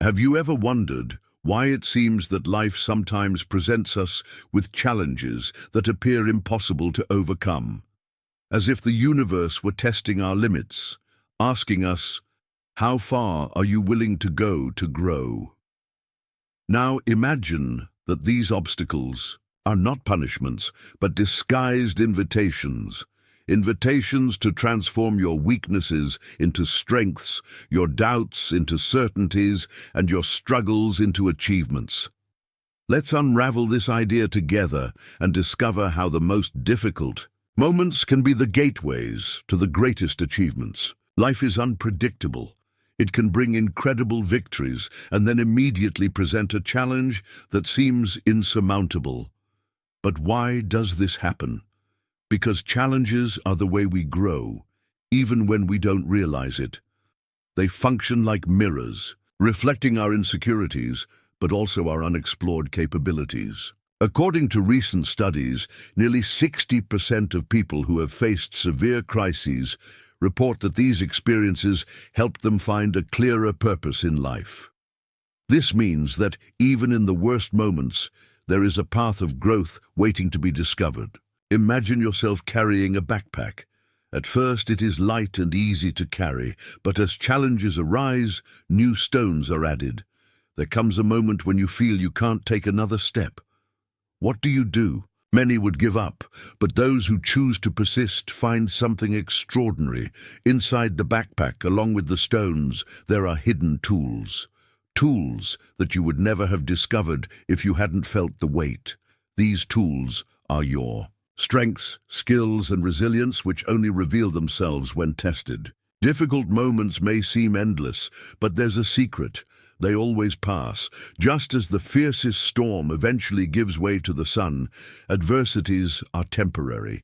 Have you ever wondered why it seems that life sometimes presents us with challenges that appear impossible to overcome? As if the universe were testing our limits, asking us, how far are you willing to go to grow? Now imagine that these obstacles are not punishments, but disguised invitations. Invitations to transform your weaknesses into strengths, your doubts into certainties, and your struggles into achievements. Let's unravel this idea together and discover how the most difficult moments can be the gateways to the greatest achievements. Life is unpredictable. It can bring incredible victories and then immediately present a challenge that seems insurmountable. But why does this happen? Because challenges are the way we grow, even when we don't realize it. They function like mirrors, reflecting our insecurities, but also our unexplored capabilities. According to recent studies, nearly 60% of people who have faced severe crises report that these experiences helped them find a clearer purpose in life. This means that even in the worst moments, there is a path of growth waiting to be discovered. Imagine yourself carrying a backpack. At first, it is light and easy to carry, but as challenges arise, new stones are added. There comes a moment when you feel you can't take another step. What do? Many would give up, but those who choose to persist find something extraordinary. Inside the backpack, along with the stones, there are hidden tools. Tools that you would never have discovered if you hadn't felt the weight. These tools are your strengths, skills, and resilience, which only reveal themselves when tested. Difficult moments may seem endless, but there's a secret. They always pass. Just as the fiercest storm eventually gives way to the sun, adversities are temporary.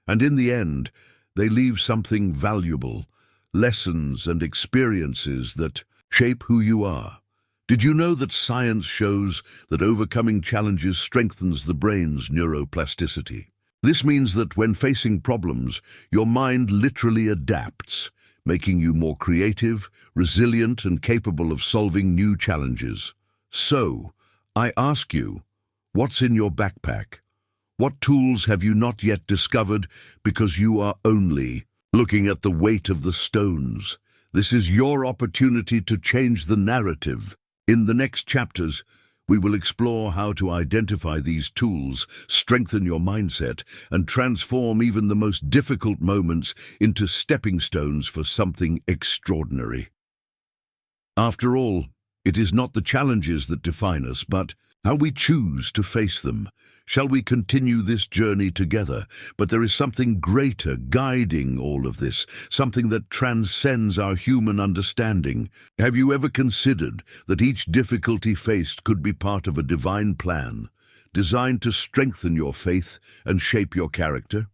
And in the end, they leave something valuable, lessons and experiences that shape who you are. Did you know that science shows that overcoming challenges strengthens the brain's neuroplasticity? This means that when facing problems, your mind literally adapts, making you more creative, resilient, and capable of solving new challenges. So, I ask you, what's in your backpack? What tools have you not yet discovered because you are only looking at the weight of the stones? This is your opportunity to change the narrative. In the next chapters, we will explore how to identify these tools, strengthen your mindset, and transform even the most difficult moments into stepping stones for something extraordinary. After all, it is not the challenges that define us, but how we choose to face them. Shall we continue this journey together? But there is something greater guiding all of this, something that transcends our human understanding. Have you ever considered that each difficulty faced could be part of a divine plan, designed to strengthen your faith and shape your character?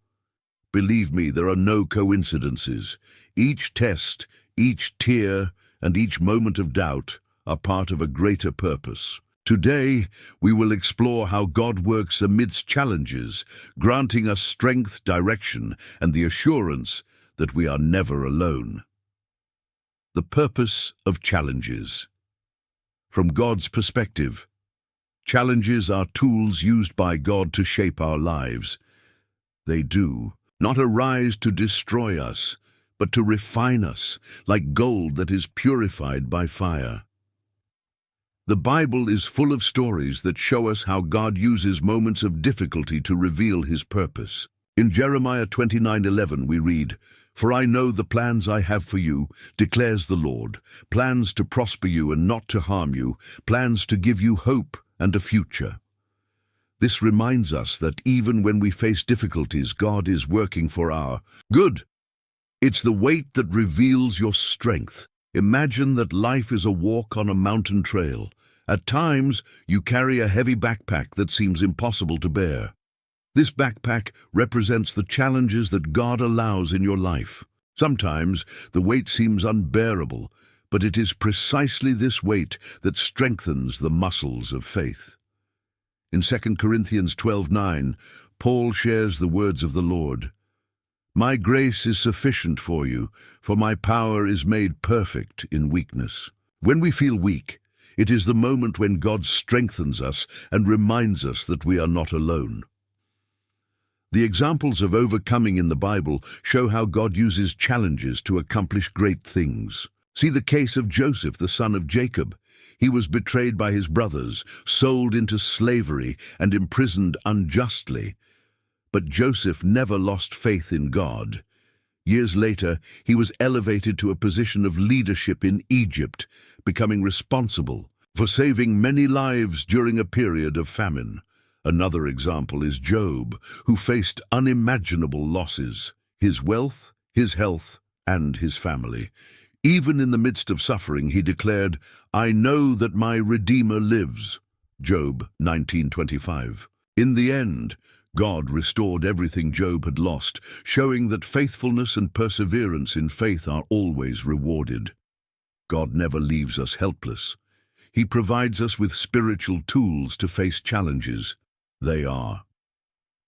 Believe me, there are no coincidences. Each test, each tear, and each moment of doubt are part of a greater purpose. Today, we will explore how God works amidst challenges, granting us strength, direction, and the assurance that we are never alone. The purpose of challenges. From God's perspective, challenges are tools used by God to shape our lives. They do not arise to destroy us, but to refine us, like gold that is purified by fire. The Bible is full of stories that show us how God uses moments of difficulty to reveal his purpose. In Jeremiah 29:11 we read, "For I know the plans I have for you, declares the Lord, plans to prosper you and not to harm you, plans to give you hope and a future." This reminds us that even when we face difficulties, God is working for our good. It's the weight that reveals your strength. Imagine that life is a walk on a mountain trail. At times, you carry a heavy backpack that seems impossible to bear. This backpack represents the challenges that God allows in your life. Sometimes, the weight seems unbearable, but it is precisely this weight that strengthens the muscles of faith. In 2 Corinthians 12:9, Paul shares the words of the Lord, "My grace is sufficient for you, for my power is made perfect in weakness." When we feel weak, It is the moment when God strengthens us and reminds us that we are not alone. The examples of overcoming in the Bible show how God uses challenges to accomplish great things. See the case of Joseph, the son of Jacob. He was betrayed by his brothers, sold into slavery, and imprisoned unjustly. But Joseph never lost faith in God. Years later, he was elevated to a position of leadership in Egypt, becoming responsible for saving many lives during a period of famine. Another example is Job, who faced unimaginable losses: his wealth, his health, and his family. Even in the midst of suffering, he declared, "I know that my Redeemer lives." Job 19:25. In the end, God restored everything Job had lost, showing that faithfulness and perseverance in faith are always rewarded. God never leaves us helpless. He provides us with spiritual tools to face challenges. They are: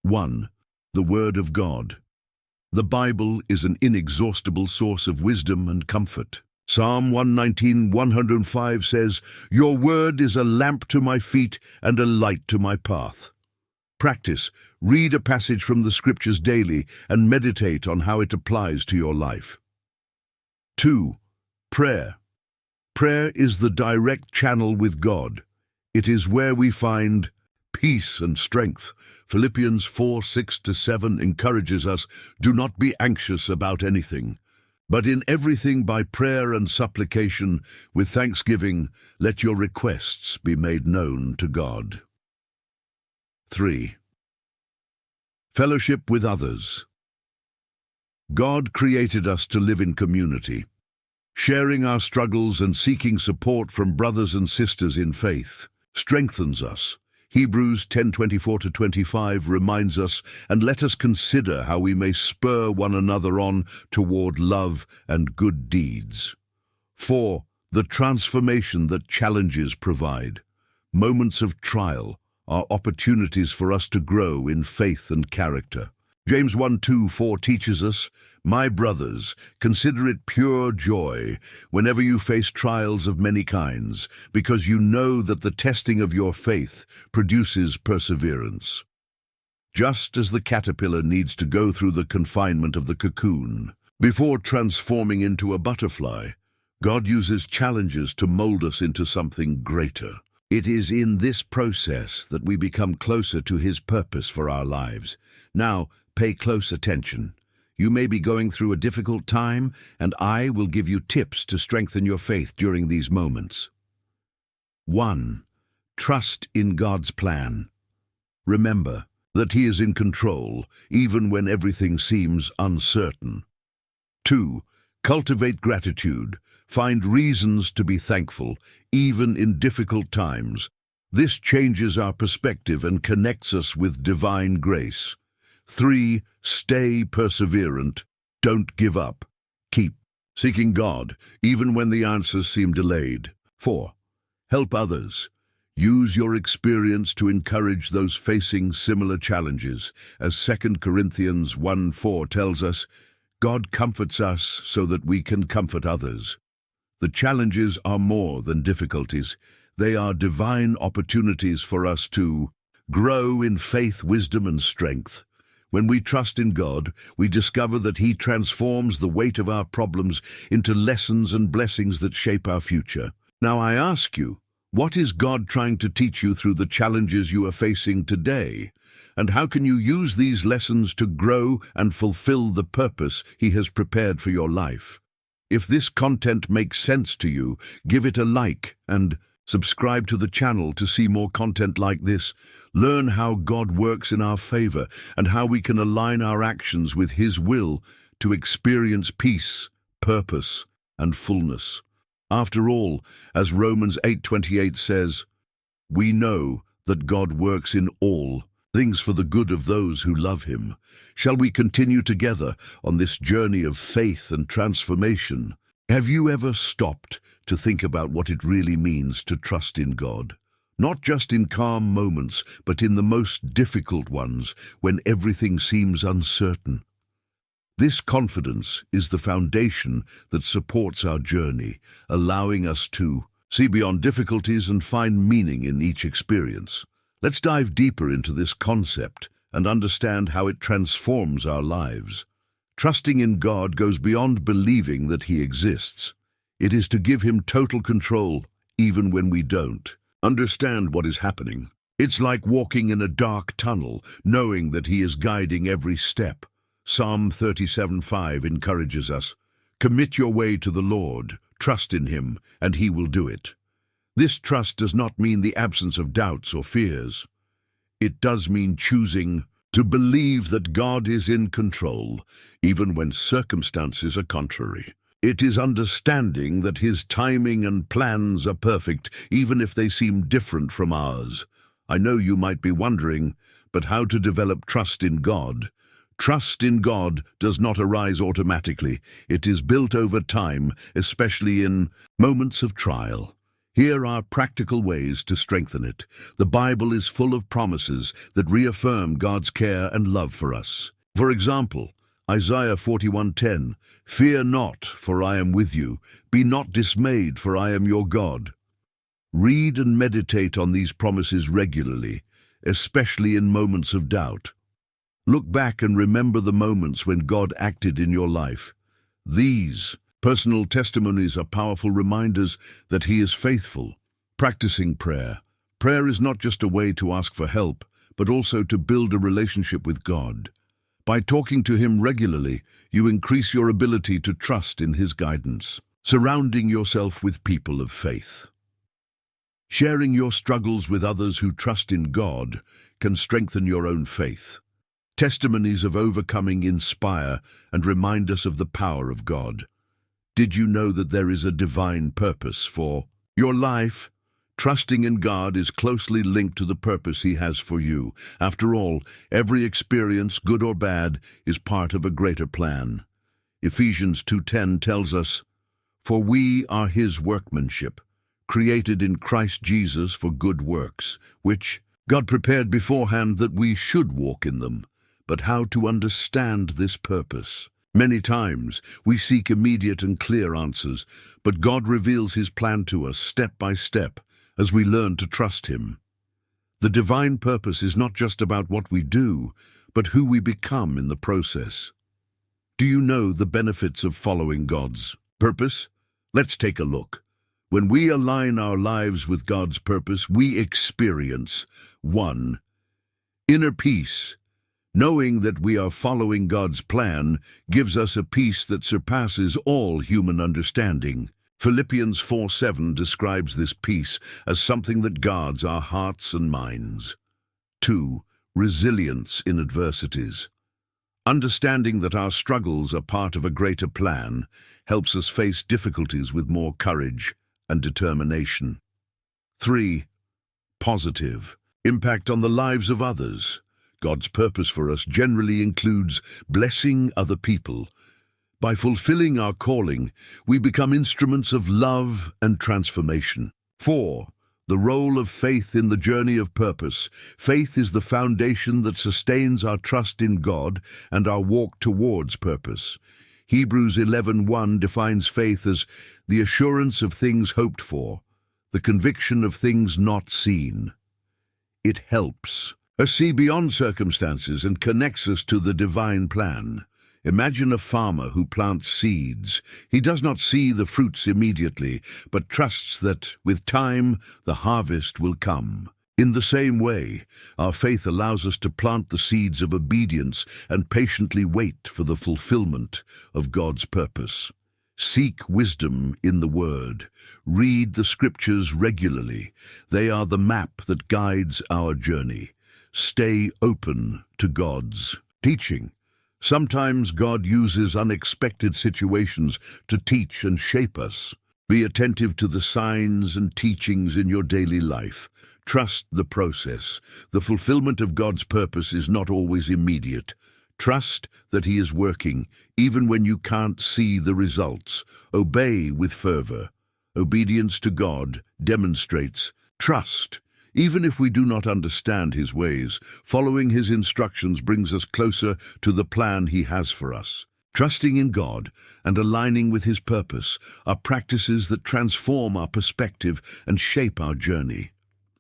1. The Word of God. The Bible is an inexhaustible source of wisdom and comfort. Psalm 119:105 says, "Your word is a lamp to my feet and a light to my path." Practice. Read a passage from the Scriptures daily and meditate on how it applies to your life. 2. Prayer. Prayer is the direct channel with God. It is where we find peace and strength. Philippians 4:6-7 encourages us, "Do not be anxious about anything, but in everything by prayer and supplication, with thanksgiving, let your requests be made known to God." 3. Fellowship with others. God created us to live in community. Sharing our struggles and seeking support from brothers and sisters in faith strengthens us. Hebrews 10:24-25 reminds us, "And let us consider how we may spur one another on toward love and good deeds." 4. The transformation that challenges provide. Moments of trial are opportunities for us to grow in faith and character. James 1:2-4 teaches us, "My brothers, consider it pure joy whenever you face trials of many kinds, because you know that the testing of your faith produces perseverance." Just as the caterpillar needs to go through the confinement of the cocoon before transforming into a butterfly, God uses challenges to mold us into something greater. It is in this process that we become closer to His purpose for our lives. Now, pay close attention. You may be going through a difficult time, and I will give you tips to strengthen your faith during these moments. 1. Trust in God's plan. Remember that He is in control, even when everything seems uncertain. 2. Cultivate gratitude. Find reasons to be thankful, even in difficult times. This changes our perspective and connects us with divine grace. 3. Stay perseverant. Don't give up. Keep seeking God, even when the answers seem delayed. 4. Help others. Use your experience to encourage those facing similar challenges. As 2 Corinthians 1:4 tells us, God comforts us so that we can comfort others. The challenges are more than difficulties. They are divine opportunities for us to grow in faith, wisdom, and strength. When we trust in God, we discover that He transforms the weight of our problems into lessons and blessings that shape our future. Now I ask you, what is God trying to teach you through the challenges you are facing today? And how can you use these lessons to grow and fulfill the purpose He has prepared for your life? If this content makes sense to you, give it a like and subscribe to the channel to see more content like this. Learn how God works in our favor and how we can align our actions with His will to experience peace, purpose, and fullness. After all, as Romans 8:28 says, we know that God works in all things for the good of those who love Him. Shall we continue together on this journey of faith and transformation? Have you ever stopped to think about what it really means to trust in God? Not just in calm moments, but in the most difficult ones, when everything seems uncertain. This confidence is the foundation that supports our journey, allowing us to see beyond difficulties and find meaning in each experience. Let's dive deeper into this concept and understand how it transforms our lives. Trusting in God goes beyond believing that He exists. It is to give Him total control, even when we don't understand what is happening. It's like walking in a dark tunnel, knowing that He is guiding every step. Psalm 37:5 encourages us, "Commit your way to the Lord, trust in Him, and He will do it." This trust does not mean the absence of doubts or fears. It does mean choosing to believe that God is in control, even when circumstances are contrary. It is understanding that His timing and plans are perfect, even if they seem different from ours. I know you might be wondering, but how to develop trust in God? Trust in God does not arise automatically. It is built over time, especially in moments of trial. Here are practical ways to strengthen it. The Bible is full of promises that reaffirm God's care and love for us. For example, Isaiah 41:10, "Fear not, for I am with you. Be not dismayed, for I am your God." Read and meditate on these promises regularly, especially in moments of doubt. Look back and remember the moments when God acted in your life. These personal testimonies are powerful reminders that He is faithful. Practicing prayer. Prayer is not just a way to ask for help, but also to build a relationship with God. By talking to Him regularly, you increase your ability to trust in His guidance. Surrounding yourself with people of faith. Sharing your struggles with others who trust in God can strengthen your own faith. Testimonies of overcoming inspire and remind us of the power of God. Did you know that there is a divine purpose for your life? Trusting in God is closely linked to the purpose He has for you. After all, every experience, good or bad, is part of a greater plan. Ephesians 2:10 tells us, "For we are His workmanship, created in Christ Jesus for good works, which God prepared beforehand that we should walk in them." But how to understand this purpose? Many times we seek immediate and clear answers, but God reveals His plan to us step by step as we learn to trust Him. The divine purpose is not just about what we do, but who we become in the process. Do you know the benefits of following God's purpose? Let's take a look. When we align our lives with God's purpose, we experience 1. Inner peace. Knowing that we are following God's plan gives us a peace that surpasses all human understanding. Philippians 4:7 describes this peace as something that guards our hearts and minds. 2. Resilience in adversities. Understanding that our struggles are part of a greater plan helps us face difficulties with more courage and determination. 3. Positive. Impact on the lives of others. God's purpose for us generally includes blessing other people. By fulfilling our calling, we become instruments of love and transformation. 4. The role of faith in the journey of purpose. Faith is the foundation that sustains our trust in God and our walk towards purpose. Hebrews 11:1 defines faith as the assurance of things hoped for, the conviction of things not seen. It helps us see beyond circumstances and connects us to the divine plan. Imagine a farmer who plants seeds. He does not see the fruits immediately, but trusts that, with time, the harvest will come. In the same way, our faith allows us to plant the seeds of obedience and patiently wait for the fulfillment of God's purpose. Seek wisdom in the Word. Read the Scriptures regularly. They are the map that guides our journey. Stay open to God's teaching. Sometimes God uses unexpected situations to teach and shape us. Be attentive to the signs and teachings in your daily life. Trust the process. The fulfillment of God's purpose is not always immediate. Trust that He is working, even when you can't see the results. Obey with fervor. Obedience to God demonstrates trust. Even if we do not understand His ways, following His instructions brings us closer to the plan He has for us. Trusting in God and aligning with His purpose are practices that transform our perspective and shape our journey.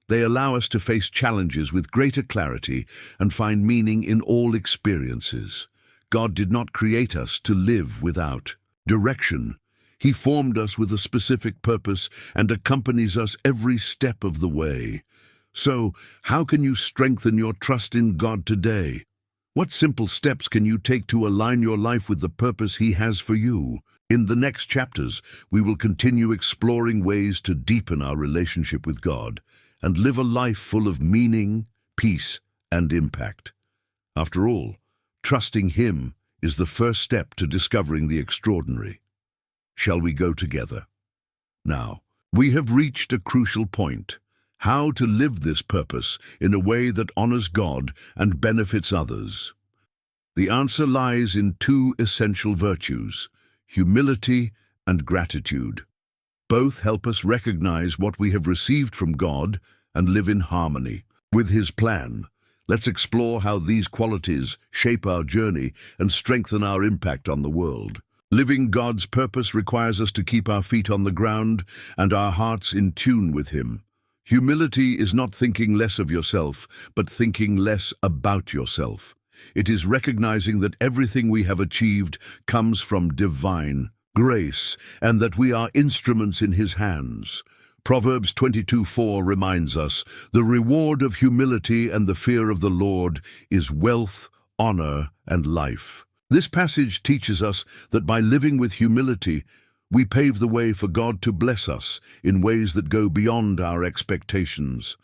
They allow us to face challenges with greater clarity and find meaning in all experiences. God did not create us to live without direction. He formed us with a specific purpose and accompanies us every step of the way. So, how can you strengthen your trust in God today? What simple steps can you take to align your life with the purpose He has for you? In the next chapters, we will continue exploring ways to deepen our relationship with God and live a life full of meaning, peace, and impact. After all, trusting Him is the first step to discovering the extraordinary. Shall we go together? Now, we have reached a crucial point: how to live this purpose in a way that honors God and benefits others. The answer lies in two essential virtues: humility and gratitude. Both help us recognize what we have received from God and live in harmony with His plan. Let's explore how these qualities shape our journey and strengthen our impact on the world. Living God's purpose requires us to keep our feet on the ground and our hearts in tune with Him. Humility is not thinking less of yourself, but thinking less about yourself. It is recognizing that everything we have achieved comes from divine grace, and that we are instruments in His hands. Proverbs 22:4 reminds us, "The reward of humility and the fear of the Lord is wealth, honor, and life." This passage teaches us that by living with humility, we pave the way for God to bless us in ways that go beyond our expectations.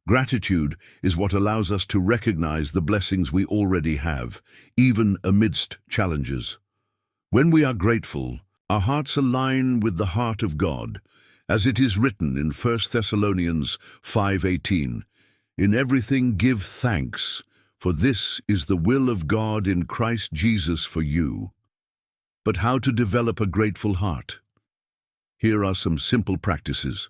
Gratitude is what allows us to recognize the blessings we already have, even amidst challenges. When we are grateful, our hearts align with the heart of God, as it is written in 1 Thessalonians 5:18, "In everything give thanks, for this is the will of God in Christ Jesus for you." But how to develop a grateful heart? Here are some simple practices.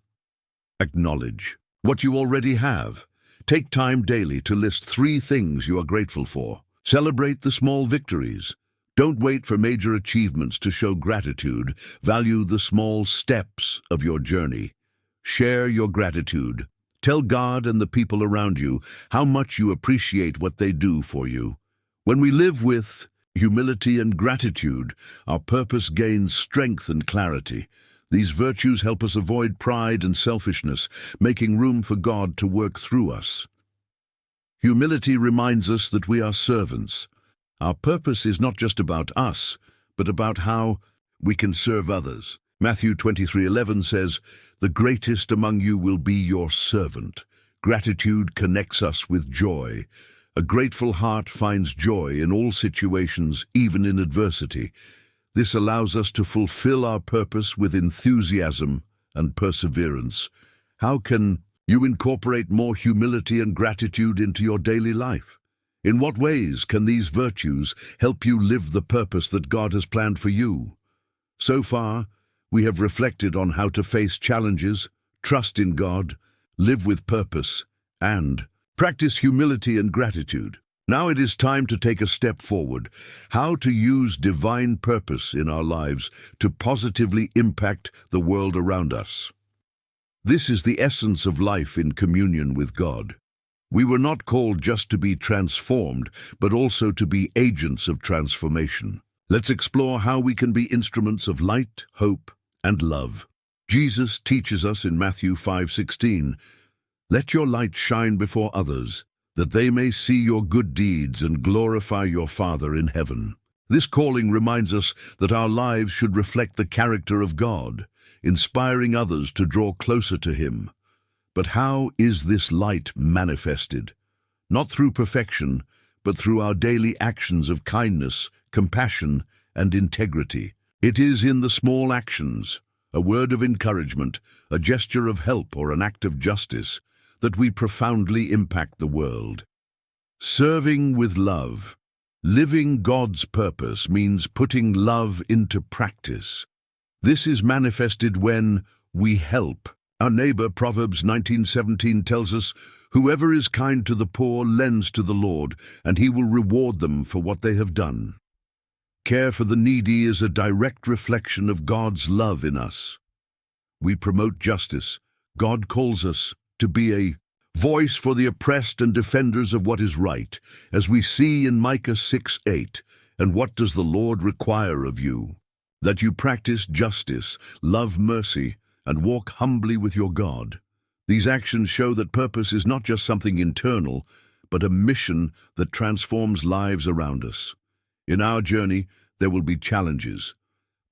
Acknowledge what you already have. Take time daily to list 3 things you are grateful for. Celebrate the small victories. Don't wait for major achievements to show gratitude. Value the small steps of your journey. Share your gratitude. Tell God and the people around you how much you appreciate what they do for you. When we live with humility and gratitude, our purpose gains strength and clarity. These virtues help us avoid pride and selfishness, making room for God to work through us. Humility reminds us that we are servants. Our purpose is not just about us, but about how we can serve others. Matthew 23:11 says, "The greatest among you will be your servant." Gratitude connects us with joy. A grateful heart finds joy in all situations, even in adversity. This allows us to fulfill our purpose with enthusiasm and perseverance. How can you incorporate more humility and gratitude into your daily life? In what ways can these virtues help you live the purpose that God has planned for you? So far, we have reflected on how to face challenges, trust in God, live with purpose, and practice humility and gratitude. Now it is time to take a step forward: how to use divine purpose in our lives to positively impact the world around us. This is the essence of life in communion with God. We were not called just to be transformed, but also to be agents of transformation. Let's explore how we can be instruments of light, hope, and love. Jesus teaches us in Matthew 5:16, "Let your light shine before others, that they may see your good deeds and glorify your Father in heaven." This calling reminds us that our lives should reflect the character of God, inspiring others to draw closer to Him. But how is this light manifested? Not through perfection, but through our daily actions of kindness, compassion, and integrity. It is in the small actions, a word of encouragement, a gesture of help, or an act of justice, that we profoundly impact the world. Serving with love. Living God's purpose means putting love into practice. This is manifested when we help our neighbor. Proverbs 19:17 tells us, "Whoever is kind to the poor lends to the Lord, and He will reward them for what they have done." Care for the needy is a direct reflection of God's love in us. We promote justice. God calls us to be a voice for the oppressed and defenders of what is right, as we see in Micah 6:8. And what does the Lord require of you? That you practice justice, love mercy, and walk humbly with your God. These actions show that purpose is not just something internal, but a mission that transforms lives around us. In our journey, there will be challenges,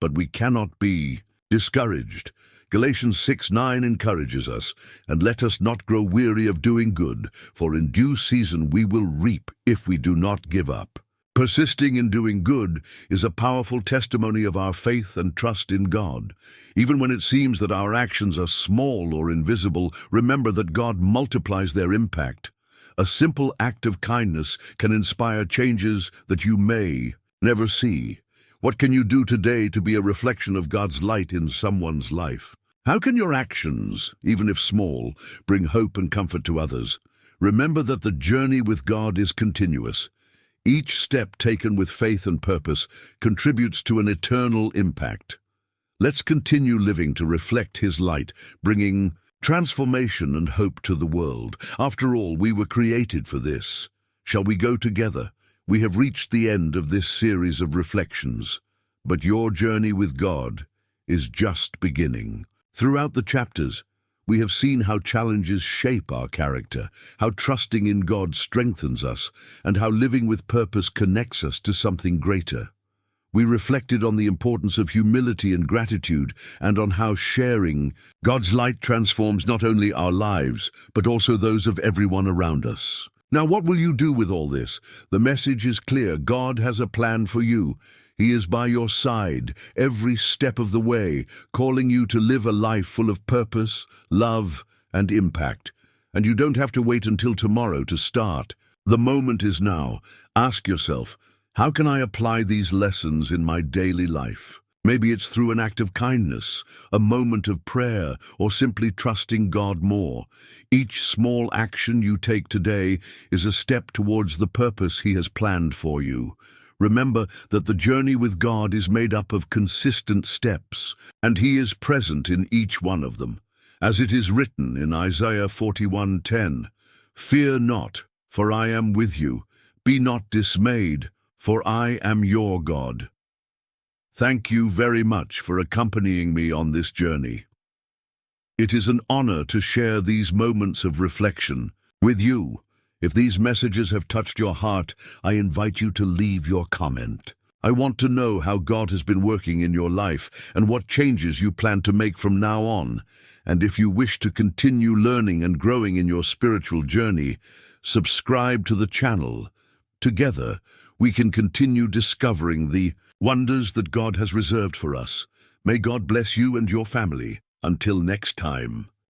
but we cannot be discouraged. Galatians 6:9 encourages us, and let us not grow weary of doing good, for in due season we will reap if we do not give up. Persisting in doing good is a powerful testimony of our faith and trust in God. Even when it seems that our actions are small or invisible, remember that God multiplies their impact. A simple act of kindness can inspire changes that you may never see. What can you do today to be a reflection of God's light in someone's life? How can your actions, even if small, bring hope and comfort to others? Remember that the journey with God is continuous. Each step taken with faith and purpose contributes to an eternal impact. Let's continue living to reflect His light, bringing transformation and hope to the world. After all, we were created for this. Shall we go together? We have reached the end of this series of reflections, but your journey with God is just beginning. Throughout the chapters, we have seen how challenges shape our character, how trusting in God strengthens us, and how living with purpose connects us to something greater. We reflected on the importance of humility and gratitude, and on how sharing God's light transforms not only our lives, but also those of everyone around us. Now, what will you do with all this? The message is clear. God has a plan for you. He is by your side every step of the way, calling you to live a life full of purpose, love, and impact. And you don't have to wait until tomorrow to start. The moment is now. Ask yourself, how can I apply these lessons in my daily life? Maybe it's through an act of kindness, a moment of prayer, or simply trusting God more. Each small action you take today is a step towards the purpose He has planned for you. Remember that the journey with God is made up of consistent steps, and He is present in each one of them. As it is written in Isaiah 41:10, "Fear not, for I am with you. Be not dismayed, for I am your God." Thank you very much for accompanying me on this journey. It is an honor to share these moments of reflection with you. If these messages have touched your heart, I invite you to leave your comment. I want to know how God has been working in your life and what changes you plan to make from now on. And if you wish to continue learning and growing in your spiritual journey, subscribe to the channel. Together, we can continue discovering the wonders that God has reserved for us. May God bless you and your family. Until next time.